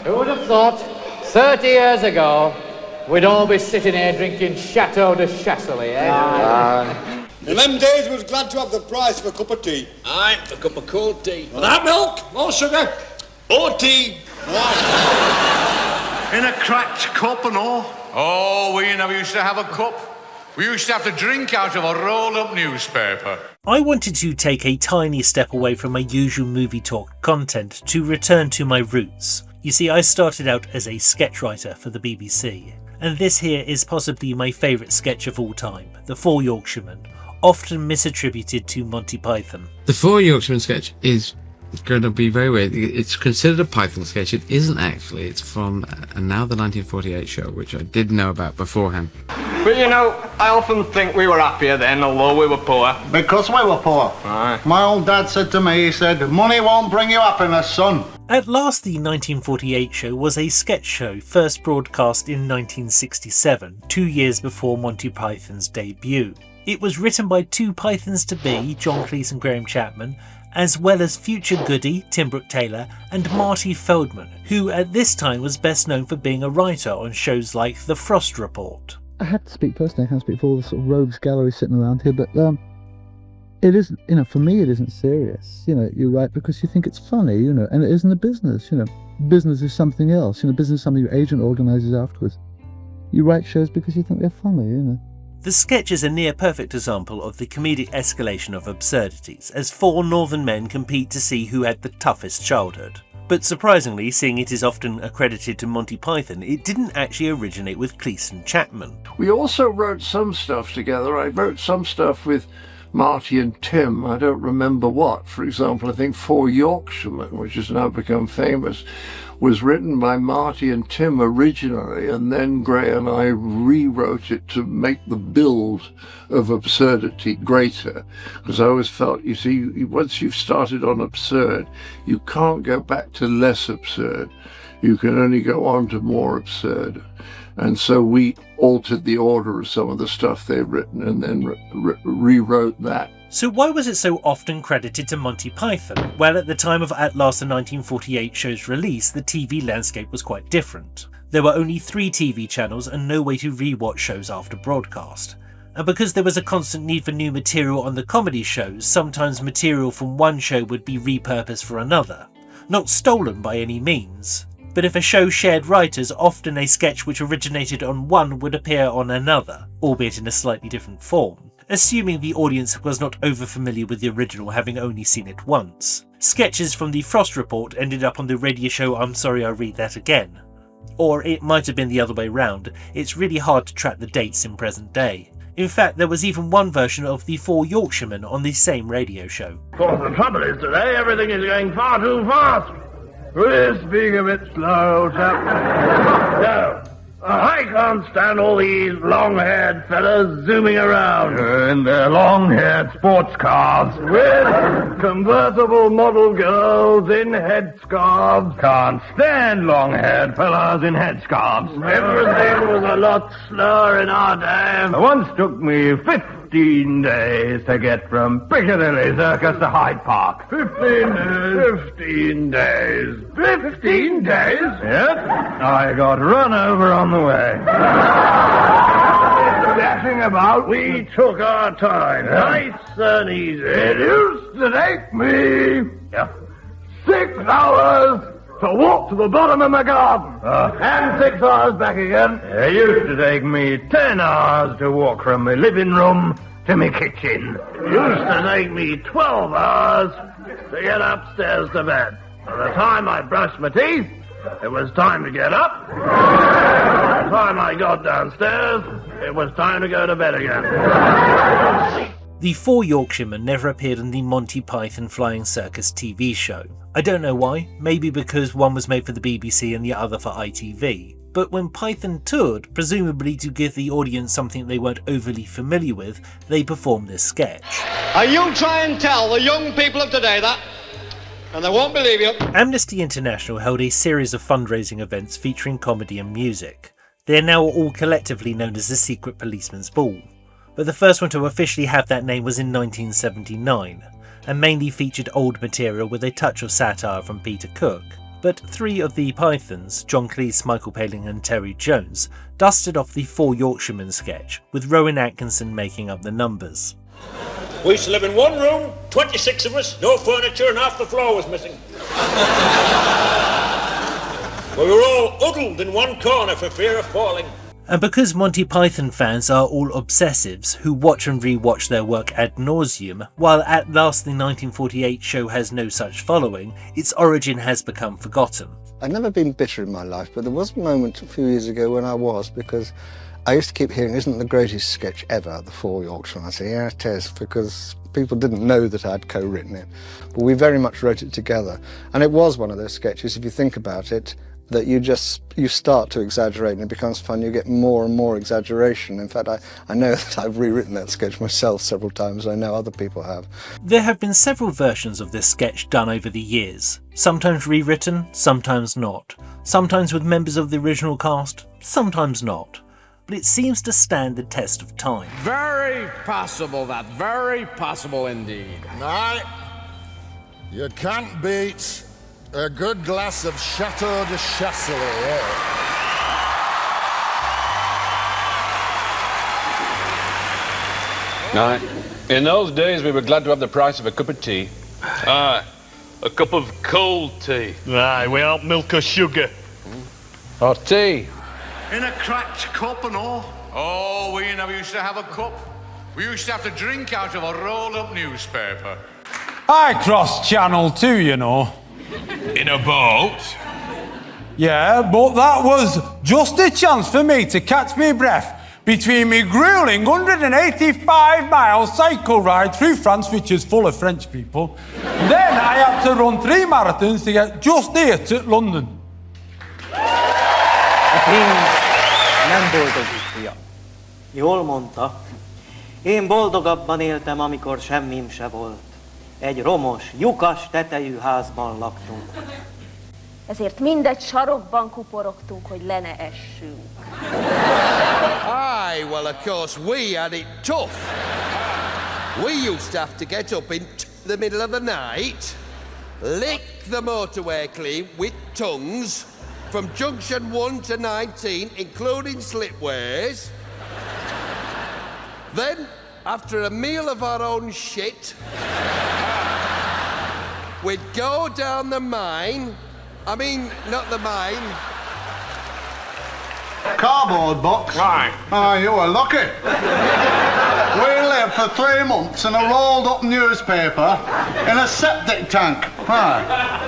Who would have thought 30 years ago we'd all be sitting here drinking Chateau de Chasselet, eh? In them days we was glad to have the price of a cup of tea. Aye, a cup of cold tea. Without milk, more sugar, Or tea. In a cracked cup and all. Oh, we never used to have a cup. We used to have to drink out of a rolled-up newspaper. I wanted to take a tiny step away from my usual movie talk content to return to my roots. You see, I started out as a sketch writer for the BBC, and this here is possibly my favourite sketch of all time, The Four Yorkshiremen, often misattributed to Monty Python. The Four Yorkshiremen sketch is going to be very weird. It's considered a Python sketch. It isn't actually. It's from Now the 1948 show, which I did know about beforehand. But you know, I often think we were happier then, although we were poor. Because we were poor. Aye. My old dad said to me, he said, money won't bring you happiness, son. At last, the 1948 show was a sketch show first broadcast in 1967, 2 years before Monty Python's debut. It was written by two Pythons-to-be, John Cleese and Graham Chapman, as well as future goodie Tim Brooke-Taylor and Marty Feldman, who at this time was best known for being a writer on shows like The Frost Report. I had to speak personally, I can't speak for all the sort of rogues gallery sitting around here, but it isn't, for me it isn't serious. You write because you think it's funny, and it isn't a business, Business is something else, business is something your agent organises afterwards. You write shows because you think they're funny, The sketch is a near-perfect example of the comedic escalation of absurdities, as four northern men compete to see who had the toughest childhood. But surprisingly, seeing it is often accredited to Monty Python, it didn't actually originate with Cleese and Chapman. We also wrote some stuff together. I wrote some stuff with Marty and Tim. I don't remember what. For example, I think Four Yorkshiremen, which has now become famous, was written by Marty and Tim originally, and then Gray and I rewrote it to make the build of absurdity greater. Because I always felt, you see, once you've started on absurd, you can't go back to less absurd. You can only go on to more absurd. And so we altered the order of some of the stuff they've written and then rewrote that. So why was it so often credited to Monty Python? Well, at the time of At Last the 1948 show's release, the TV landscape was quite different. There were only 3 TV channels and no way to re-watch shows after broadcast. And because there was a constant need for new material on the comedy shows, sometimes material from one show would be repurposed for another. Not stolen by any means. But if a show shared writers, often a sketch which originated on one would appear on another, albeit in a slightly different form, assuming the audience was not over-familiar with the original, having only seen it once. Sketches from the Frost Report ended up on the radio show I'm Sorry I Read That Again. Or it might have been the other way round. It's really hard to track the dates in present day. In fact, there was even one version of The Four Yorkshiremen on the same radio show. Of course, the trouble is today everything is going far too fast. Please being a bit slow, chap. No, I can't stand all these long-haired fellas zooming around in their long-haired sports cars with convertible model girls in headscarves. Can't stand long-haired fellas in headscarves. Everything was a lot slower in our day. It once took me 15 days to get from Piccadilly Circus to Hyde Park. 15 days. 15 days? Yep. I got run over on the way. Dashing about, we took our time. Nice and easy. It used to take me 6 hours to walk to the bottom of my garden. And 6 hours back again. It used to take me 10 hours to walk from my living room to my kitchen. It used to take me 12 hours to get upstairs to bed. By the time I brushed my teeth, it was time to get up. By the time I got downstairs, it was time to go to bed again. The Four Yorkshiremen never appeared on the Monty Python Flying Circus TV show. I don't know why, maybe because one was made for the BBC and the other for ITV. But when Python toured, presumably to give the audience something they weren't overly familiar with, they performed this sketch. And you try and tell the young people of today that, and they won't believe you. Amnesty International held a series of fundraising events featuring comedy and music. They are now all collectively known as the Secret Policeman's Ball. But the first one to officially have that name was in 1979, and mainly featured old material with a touch of satire from Peter Cook. but three of the Pythons, John Cleese, Michael Palin and Terry Jones, dusted off the Four Yorkshiremen sketch, with Rowan Atkinson making up the numbers. We used to live in one room, 26 of us, no furniture and half the floor was missing. We were all huddled in one corner for fear of falling. And because Monty Python fans are all obsessives who watch and re-watch their work ad nauseum, while At Last the 1948 show has no such following, its origin has become forgotten. I've never been bitter in my life, but there was a moment a few years ago when I was, because I used to keep hearing, isn't it the greatest sketch ever, the Four Yorkshiremen? I say, yeah, it is, because people didn't know that I'd co-written it. But we very much wrote it together. And it was one of those sketches, if you think about it, that you start to exaggerate and it becomes fun. You get more and more exaggeration. In fact, I know that I've rewritten that sketch myself several times. I know other people have. There have been several versions of this sketch done over the years. Sometimes rewritten, sometimes not. Sometimes with members of the original cast, sometimes not. But it seems to stand the test of time. Very possible, that. Very possible indeed. Aye. You can't beat a good glass of Chateau de Chasselet, eh? Aye. In those days, we were glad to have the price of a cup of tea. Aye. A cup of cold tea. Aye, without milk or sugar. Or tea. In a cracked cup and all. Oh, we never used to have a cup. We used to have to drink out of a rolled-up newspaper. I crossed Channel too, you know. In a boat? Yeah, but that was just a chance for me to catch me breath between me grueling 185-mile cycle ride through France, which is full of French people. Then I had to run 3 marathons to get just here to London. A pénz nem boldogítja. Jól mondta. Én boldogabban éltem, amikor semmim se volt. Egy romos, lyukas tetejű házban laktunk. Ezért mindegy sarokban kuporogtunk, hogy le ne essünk. Aye, well, of course, we had it tough. We used to have to get up in the middle of the night, lick the motorway clean with tongues from junction 1 to 19, including slipways. Then, after a meal of our own shit, we'd go down the mine. I mean, not the mine. Cardboard box? Right. Oh, you were lucky. We lived for 3 months in a rolled-up newspaper in a septic tank. Right.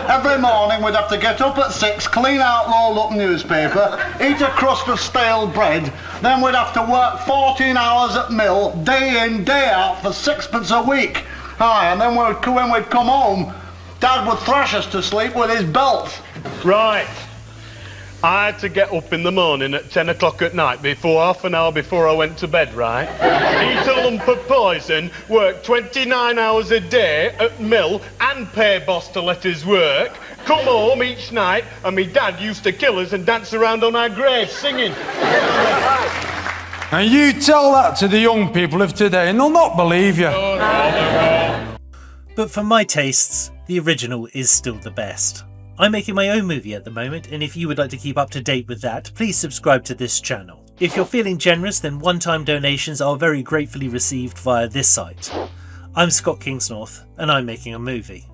Every morning we'd have to get up at 6, clean out rolled-up newspaper, eat a crust of stale bread, then we'd have to work 14 hours at mill, day in, day out, for 6pence a week. Aye, and then when we'd come home, Dad would thrash us to sleep with his belt. Right. I had to get up in the morning at 10 o'clock at night half an hour before I went to bed, right? Eat a lump of poison, work 29 hours a day at mill and pay boss to let us work, come home each night, and me dad used to kill us and dance around on our graves singing. And you tell that to the young people of today and they'll not believe you. But for my tastes, the original is still the best. I'm making my own movie at the moment, and if you would like to keep up to date with that, please subscribe to this channel. If you're feeling generous, then one-time donations are very gratefully received via this site. I'm Scott Kingsnorth, and I'm making a movie.